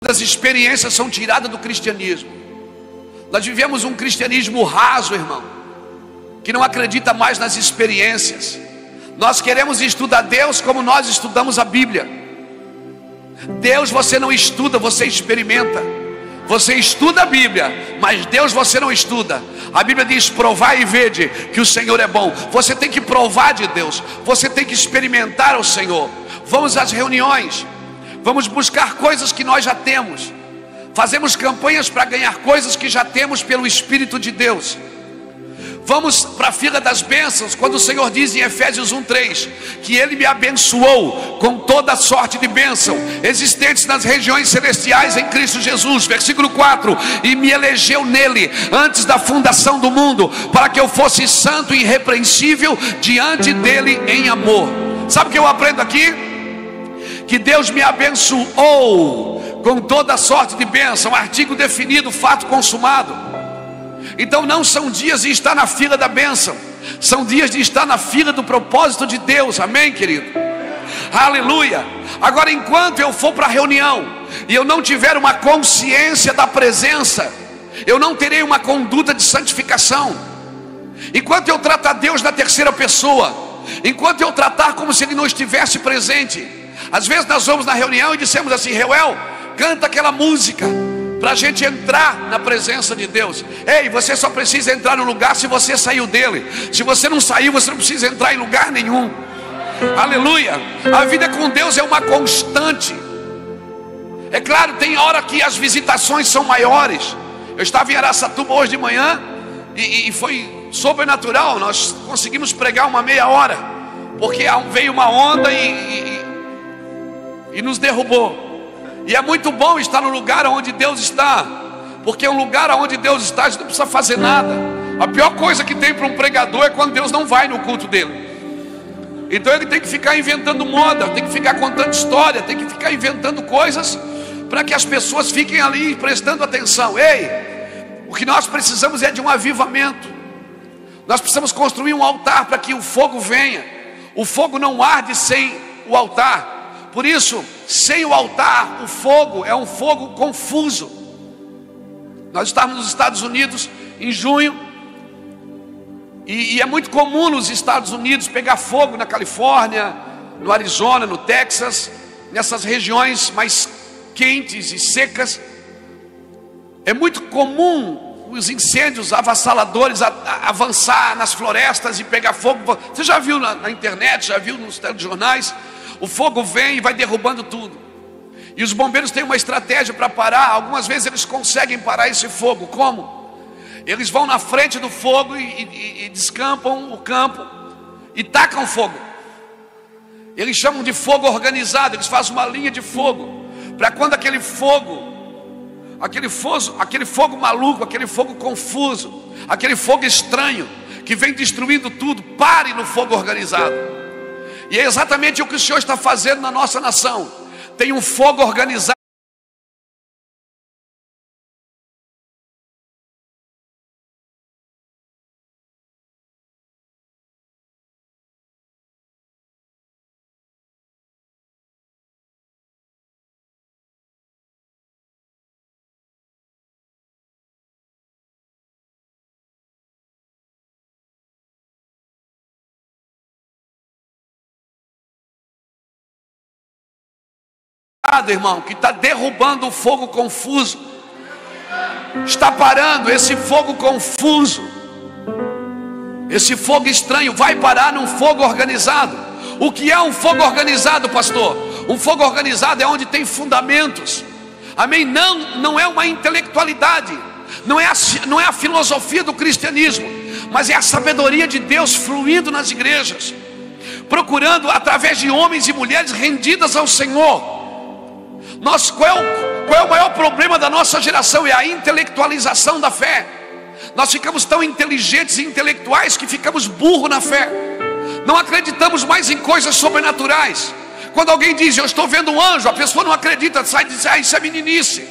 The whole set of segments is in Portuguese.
as experiências são tiradas do cristianismo. Nós vivemos um cristianismo raso, irmão, que não acredita mais nas experiências. Nós queremos estudar Deus como nós estudamos a Bíblia. Deus você não estuda, você experimenta. Você estuda a Bíblia, mas Deus você não estuda. A Bíblia diz: provai e vede que o Senhor é bom. Você tem que provar de Deus, você tem que experimentar o Senhor. Vamos às reuniões, vamos buscar coisas que nós já temos. Fazemos campanhas para ganhar coisas que já temos pelo Espírito de Deus. Vamos para a fila das bênçãos, quando o Senhor diz em Efésios 1:3 que Ele me abençoou com toda sorte de bênção existentes nas regiões celestiais em Cristo Jesus. Versículo 4: e me elegeu nele antes da fundação do mundo, para que eu fosse santo e irrepreensível diante dele em amor. Sabe o que eu aprendo aqui? Que Deus me abençoou com toda sorte de bênção, artigo definido, fato consumado. Então não são dias de estar na fila da bênção, são dias de estar na fila do propósito de Deus. Amém, querido? Aleluia. Agora, enquanto eu for para a reunião e eu não tiver uma consciência da presença, eu não terei uma conduta de santificação. Enquanto eu tratar Deus na terceira pessoa, enquanto eu tratar como se Ele não estivesse presente. Às vezes nós vamos na reunião e dissemos assim: Reuel, canta aquela música para a gente entrar na presença de Deus. Ei, você só precisa entrar no lugar se você saiu dele. Se você não saiu, você não precisa entrar em lugar nenhum. Aleluia. A vida com Deus é uma constante. É claro, tem hora que as visitações são maiores. Eu estava em Araçatuba hoje de manhã e foi sobrenatural. Nós conseguimos pregar uma meia hora, porque veio uma onda e nos derrubou. E é muito bom estar no lugar onde Deus está, porque é um lugar onde Deus está, a gente não precisa fazer nada. A pior coisa que tem para um pregador é quando Deus não vai no culto dele. Então ele tem que ficar inventando moda, tem que ficar contando história, tem que ficar inventando coisas para que as pessoas fiquem ali prestando atenção. Ei, o que nós precisamos é de um avivamento. Nós precisamos construir um altar para que o fogo venha. O fogo não arde sem o altar. Por isso, sem o altar, o fogo é um fogo confuso. Nós estávamos nos Estados Unidos em junho, e é muito comum nos Estados Unidos pegar fogo na Califórnia, no Arizona, no Texas, nessas regiões mais quentes e secas. É muito comum os incêndios avassaladores avançar nas florestas e pegar fogo. Você já viu na internet, já viu nos telejornais? O fogo vem e vai derrubando tudo. E os bombeiros têm uma estratégia para parar. Algumas vezes eles conseguem parar esse fogo. Como? Eles vão na frente do fogo e descampam o campo e tacam fogo. Eles chamam de fogo organizado. Eles fazem uma linha de fogo, para quando aquele fogo maluco, aquele fogo confuso, aquele fogo estranho que vem destruindo tudo, pare no fogo organizado. E é exatamente o que o Senhor está fazendo na nossa nação. Tem um fogo organizado. Irmão, que está derrubando o fogo confuso, está parando esse fogo confuso, esse fogo estranho, vai parar num fogo organizado. O que é um fogo organizado, pastor? Um fogo organizado é onde tem fundamentos. Amém? Não é uma intelectualidade, não é a filosofia do cristianismo, mas é a sabedoria de Deus fluindo nas igrejas, procurando através de homens e mulheres rendidas ao Senhor. Qual é o maior problema da nossa geração? É a intelectualização da fé. Nós ficamos tão inteligentes e intelectuais que ficamos burros na fé. Não acreditamos mais em coisas sobrenaturais. Quando alguém diz: eu estou vendo um anjo, a pessoa não acredita, sai e diz: isso é meninice.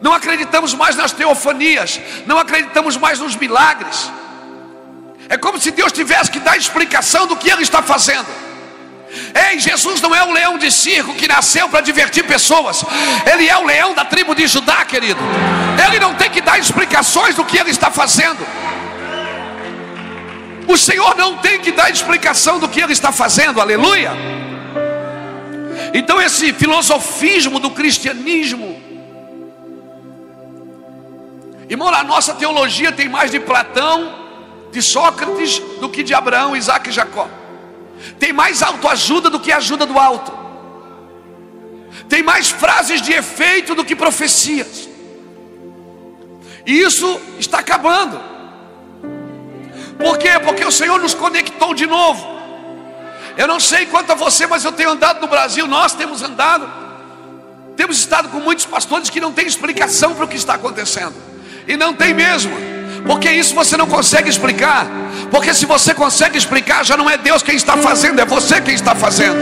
Não acreditamos mais nas teofanias, não acreditamos mais nos milagres. É como se Deus tivesse que dar explicação do que Ele está fazendo. Ei, Jesus não é um leão de circo que nasceu para divertir pessoas. Ele é o leão da tribo de Judá, querido. Ele não tem que dar explicações do que ele está fazendo. O Senhor não tem que dar explicação do que ele está fazendo, aleluia. Então esse filosofismo do cristianismo, irmão, a nossa teologia tem mais de Platão, de Sócrates, do que de Abraão, Isaac e Jacó. Tem mais autoajuda do que ajuda do alto. Tem mais frases de efeito do que profecias. E isso está acabando. Por quê? Porque o Senhor nos conectou de novo. Eu não sei quanto a você, mas eu tenho andado no Brasil. Nós temos andado. Temos estado com muitos pastores que não têm explicação para o que está acontecendo. E não tem mesmo. Porque isso você não consegue explicar. Porque se você consegue explicar, já não é Deus quem está fazendo, é você quem está fazendo.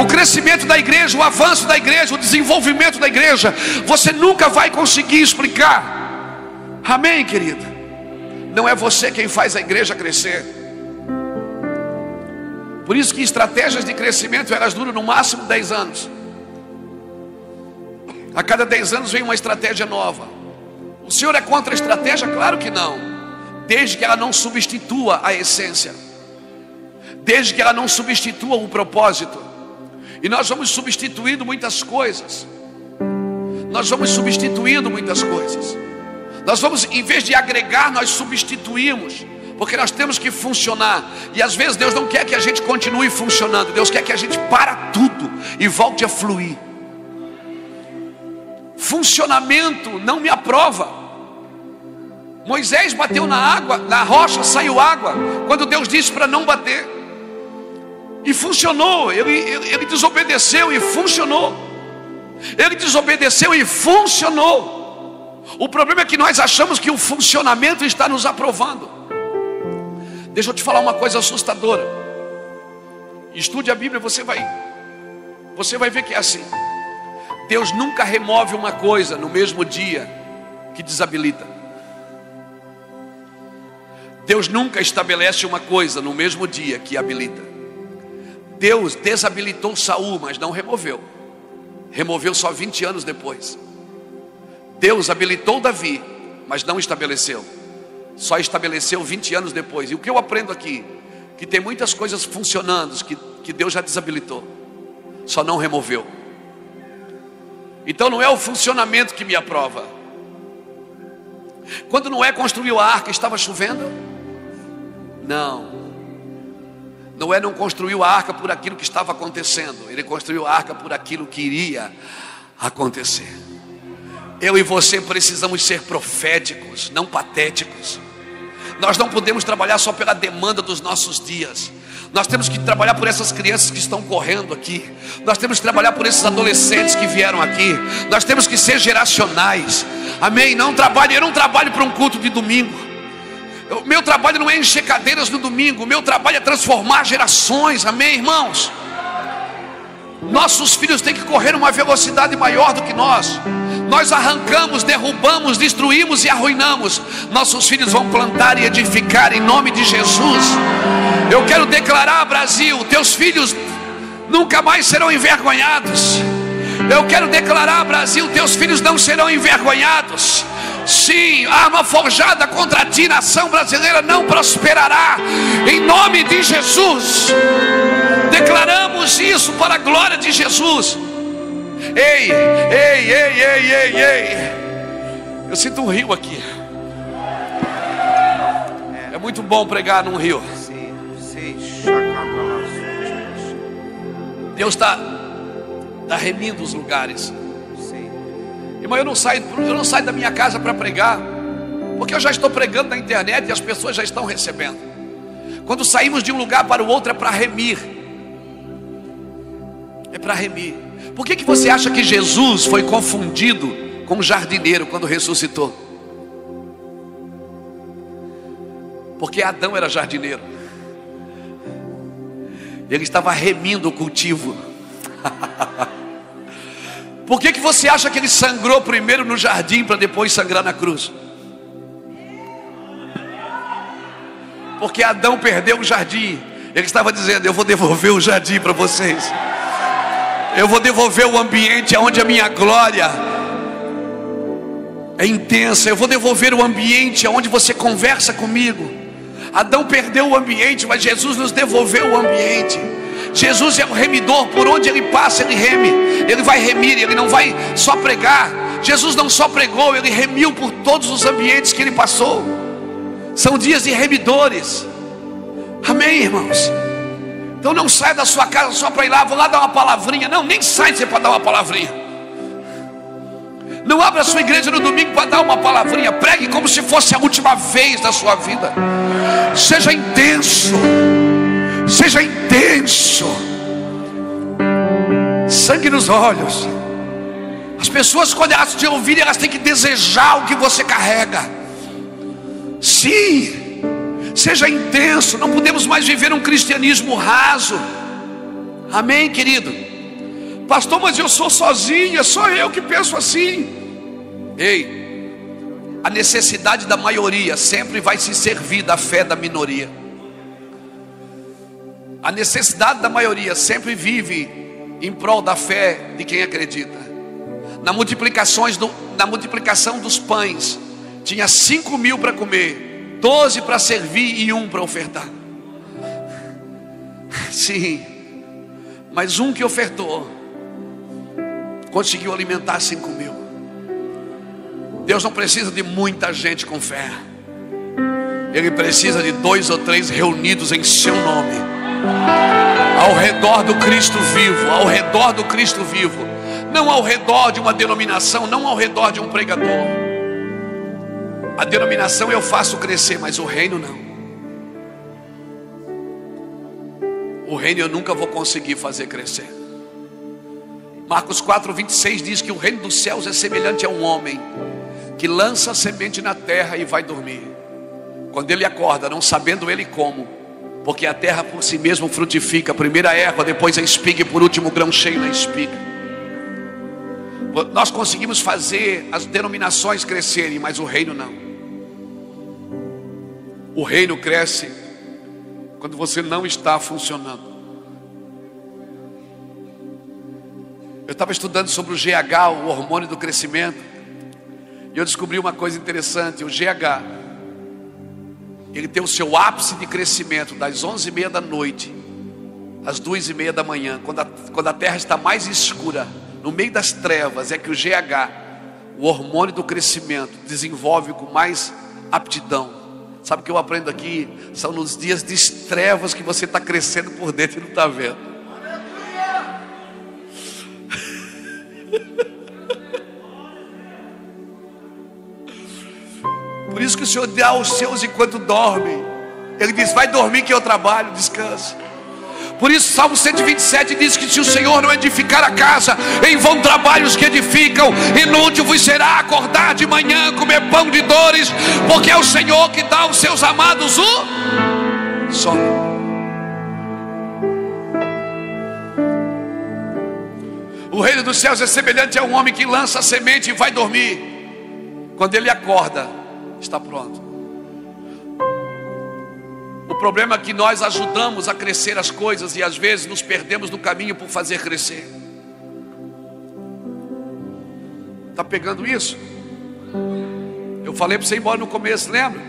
O crescimento da igreja, o avanço da igreja, o desenvolvimento da igreja, você nunca vai conseguir explicar. Amém, querido? Não é você quem faz a igreja crescer. Por isso que estratégias de crescimento, elas duram no máximo 10 anos. A cada 10 anos vem uma estratégia nova. O Senhor é contra a estratégia? Claro que não. Desde que ela não substitua a essência. Desde que ela não substitua o propósito. E nós vamos substituindo muitas coisas. Nós vamos substituindo muitas coisas. Nós vamos, em vez de agregar, nós substituímos. Porque nós temos que funcionar. E às vezes Deus não quer que a gente continue funcionando. Deus quer que a gente para tudo e volte a fluir. Funcionamento não me aprova. Moisés bateu na água, na rocha saiu água, quando Deus disse para não bater. E funcionou. Ele desobedeceu e funcionou. Ele desobedeceu e funcionou. O problema é que nós achamos que o funcionamento está nos aprovando. Deixa eu te falar uma coisa assustadora. Estude a Bíblia, você vai ver que é assim. Deus nunca remove uma coisa no mesmo dia que desabilita. Deus nunca estabelece uma coisa no mesmo dia que habilita. Deus desabilitou Saul, mas não removeu. Removeu só 20 anos depois. Deus habilitou Davi, mas não estabeleceu. Só estabeleceu 20 anos depois. E o que eu aprendo aqui? Que tem muitas coisas funcionando que Deus já desabilitou, só não removeu. Então não é o funcionamento que me aprova. Quando Noé construiu a arca, estava chovendo? Não. Noé não construiu a arca por aquilo que estava acontecendo. Ele construiu a arca por aquilo que iria acontecer. Eu e você precisamos ser proféticos, não patéticos. Nós não podemos trabalhar só pela demanda dos nossos dias. Nós temos que trabalhar por essas crianças que estão correndo aqui. Nós temos que trabalhar por esses adolescentes que vieram aqui. Nós temos que ser geracionais. Amém? Eu não trabalho para um culto de domingo. O meu trabalho não é encher cadeiras no domingo. O meu trabalho é transformar gerações. Amém, irmãos? Nossos filhos têm que correr uma velocidade maior do que nós. Nós arrancamos, derrubamos, destruímos e arruinamos. Nossos filhos vão plantar e edificar em nome de Jesus. Eu quero declarar, Brasil, teus filhos nunca mais serão envergonhados. Eu quero declarar, Brasil, teus filhos não serão envergonhados. Sim, arma forjada contra ti, nação brasileira, não prosperará. Em nome de Jesus. Declaramos isso para a glória de Jesus. Ei. Eu sinto um rio aqui. É muito bom pregar num rio. Deus está remindo os lugares. Irmão, eu não saio da minha casa para pregar, porque eu já estou pregando na internet e as pessoas já estão recebendo. Quando saímos de um lugar para o outro é para remir. É para remir. Por que você acha que Jesus foi confundido com um jardineiro quando ressuscitou? Porque Adão era jardineiro. Ele estava remindo o cultivo. Por que você acha que ele sangrou primeiro no jardim para depois sangrar na cruz? Porque Adão perdeu o jardim. Ele estava dizendo: eu vou devolver o jardim para vocês. Eu vou devolver o ambiente onde a minha glória é intensa. Eu vou devolver o ambiente onde você conversa comigo. Adão perdeu o ambiente, mas Jesus nos devolveu o ambiente. Jesus é o remidor, por onde ele passa ele reme. Ele vai remir, ele não vai só pregar. Jesus não só pregou, ele remiu por todos os ambientes que ele passou. São dias de remidores. Amém, irmãos? Então não saia da sua casa só para ir lá, vou lá dar uma palavrinha. Não, nem sai você para dar uma palavrinha. Não abra a sua igreja no domingo para dar uma palavrinha. Pregue como se fosse a última vez da sua vida. Seja intenso. Seja intenso. Sangue nos olhos. As pessoas, quando elas te ouvirem, elas têm que desejar o que você carrega. Sim. Seja intenso. Não podemos mais viver um cristianismo raso. Amém, querido? Pastor, mas eu sou sozinho, é só eu que penso assim. Ei, a necessidade da maioria sempre vai se servir da fé da minoria. A necessidade da maioria sempre vive em prol da fé de quem acredita. Na multiplicação dos pães, tinha 5.000 para comer, 12 para servir e 1 para ofertar. Sim, mas um que ofertou conseguiu alimentar 5.000. Deus não precisa de muita gente com fé. Ele precisa de 2 ou 3 reunidos em seu nome, ao redor do Cristo vivo. Ao redor do Cristo vivo. Não ao redor de uma denominação, não ao redor de um pregador. A denominação eu faço crescer, mas o reino não. O reino eu nunca vou conseguir fazer crescer. Marcos 4:26 diz que o reino dos céus é semelhante a um homem que lança a semente na terra e vai dormir. Quando ele acorda, não sabendo ele como, porque a terra por si mesmo frutifica, primeiro a erva, depois a espiga e por último o grão cheio na espiga. Nós conseguimos fazer as denominações crescerem, mas o reino não. O reino cresce quando você não está funcionando. Eu estava estudando sobre o GH, o hormônio do crescimento, e eu descobri uma coisa interessante. O GH, ele tem o seu ápice de crescimento das 11h30 da noite às 2h30 da manhã, quando a terra está mais escura, no meio das trevas. É que o GH, o hormônio do crescimento, desenvolve com mais aptidão. Sabe o que eu aprendo aqui? São nos dias de trevas que você está crescendo por dentro e não está vendo. Por isso que o Senhor dá aos seus enquanto dormem. Ele diz: vai dormir que eu trabalho, descansa. Por isso Salmo 127 diz que se o Senhor não edificar a casa, em vão trabalhos que edificam. Inútil vos será acordar de manhã, comer pão de dores, porque é o Senhor que dá aos seus amados o sono. O reino dos céus é semelhante a um homem que lança a semente e vai dormir. Quando ele acorda, está pronto. O problema é que nós ajudamos a crescer as coisas e às vezes nos perdemos no caminho por fazer crescer. Está pegando isso? Eu falei para você ir embora no começo, lembra?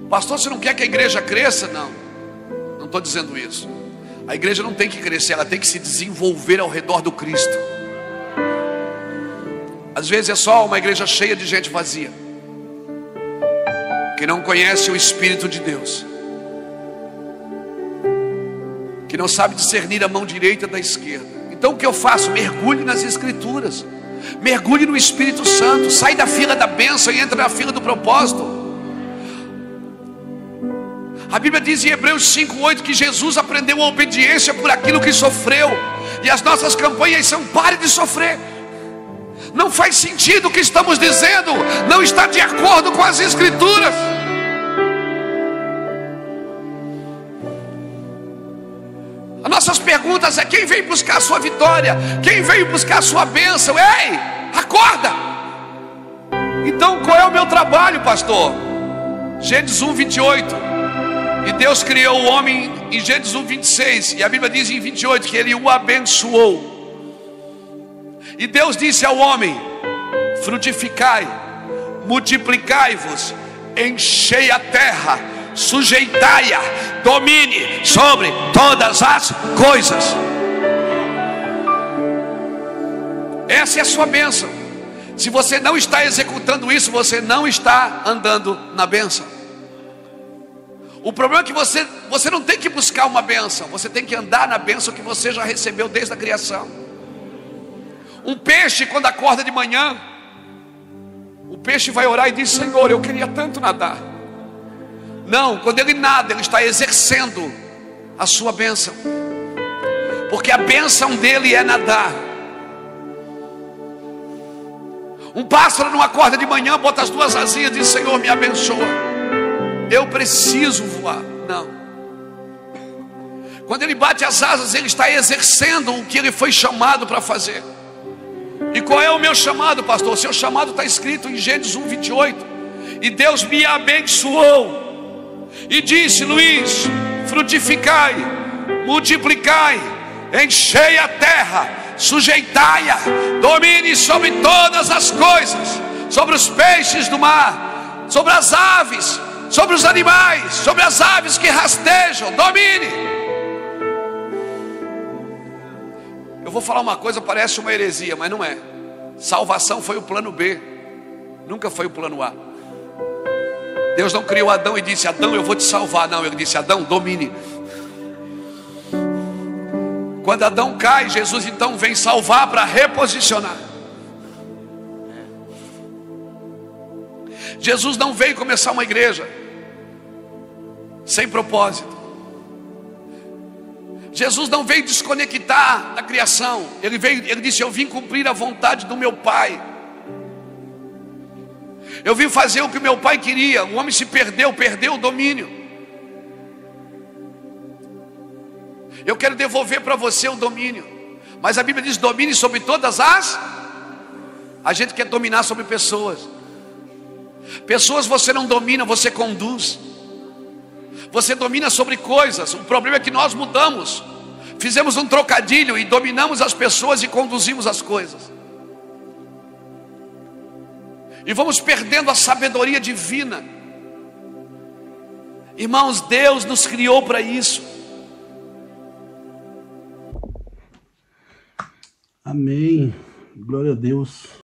Pastor, você não quer que a igreja cresça? Não, não estou dizendo isso. A igreja não tem que crescer, ela tem que se desenvolver ao redor do Cristo. Às vezes é só uma igreja cheia de gente vazia, que não conhece o Espírito de Deus, que não sabe discernir a mão direita da esquerda. Então o que eu faço? Mergulhe nas Escrituras, mergulhe no Espírito Santo, sai da fila da bênção e entra na fila do propósito. A Bíblia diz em Hebreus 5:8 que Jesus aprendeu a obediência por aquilo que sofreu. E as nossas campanhas são: pare de sofrer. Não faz sentido o que estamos dizendo, não está de acordo com as Escrituras. As nossas perguntas é: quem veio buscar a sua vitória? Quem veio buscar a sua bênção? Ei, acorda! Então qual é o meu trabalho, pastor? Gênesis 1:28. E Deus criou o homem em Gênesis 1:26, e a Bíblia diz em 28 que ele o abençoou. E Deus disse ao homem: frutificai, multiplicai-vos, enchei a terra, sujeitai-a, domine sobre todas as coisas. Essa é a sua bênção. Se você não está executando isso, você não está andando na bênção. O problema é que você não tem que buscar uma bênção, você tem que andar na bênção que você já recebeu desde a criação. Um peixe, quando acorda de manhã, o peixe vai orar e diz: Senhor, eu queria tanto nadar. Não, quando ele nada, ele está exercendo a sua bênção, porque a bênção dele é nadar. Um pássaro não acorda de manhã, bota as duas asinhas e diz: Senhor, me abençoa, eu preciso voar. Não. Quando ele bate as asas, ele está exercendo o que ele foi chamado para fazer. E qual é o meu chamado, pastor? O seu chamado está escrito em Gênesis 1:28. E Deus me abençoou e disse: Luiz, frutificai, multiplicai, enchei a terra, sujeitai-a, domine sobre todas as coisas, sobre os peixes do mar, sobre as aves, sobre os animais, sobre as aves que rastejam, domine. Eu vou falar uma coisa, parece uma heresia, mas não é. Salvação foi o plano B, nunca foi o plano A. Deus não criou Adão e disse: Adão, eu vou te salvar. Não, ele disse: Adão, domine. Quando Adão cai, Jesus então vem salvar para reposicionar. Jesus não veio começar uma igreja sem propósito. Jesus não veio desconectar da criação. Ele disse: eu vim cumprir a vontade do meu Pai. Eu vim fazer o que o meu Pai queria. O homem se perdeu o domínio. Eu quero devolver para você o domínio. Mas a Bíblia diz: domine sobre todas as. A gente quer dominar sobre pessoas. Pessoas você não domina, você conduz. Você domina sobre coisas. O problema é que nós mudamos. Fizemos um trocadilho e dominamos as pessoas e conduzimos as coisas. E vamos perdendo a sabedoria divina. Irmãos, Deus nos criou para isso. Amém. Glória a Deus.